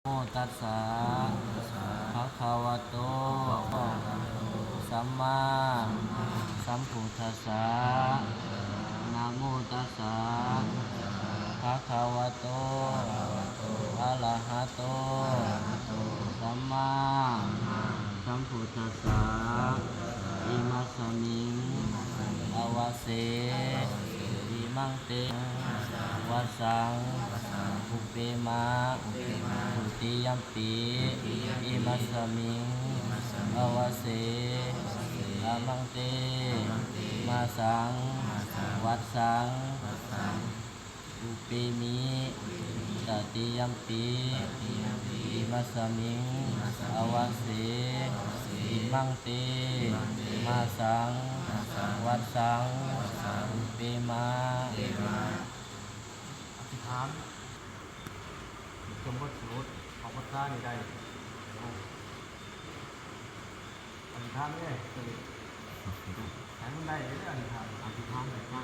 โมตัสสะภะคะวะโตสัมมาสัมพุทธัสสะนะโมตัสสะภะคะวะโตอะระหะโตสัมมาสัมพุทธัสสะอิมัสสมิงอวเสอิมังเตวัสสังอุเปมาทุติยัมปิอิมัสสมิงอวเสอามังเตมาสังวัดสังอุเปมิตติยัมปิอิมัสสมิงอวเสอิมังเตมาสังวัดสังอุเปมาอธิษฐานสมบทสรุปออกพรรษานี่ได้อธิษฐานเลยให้มันได้เลยอธิษฐานได้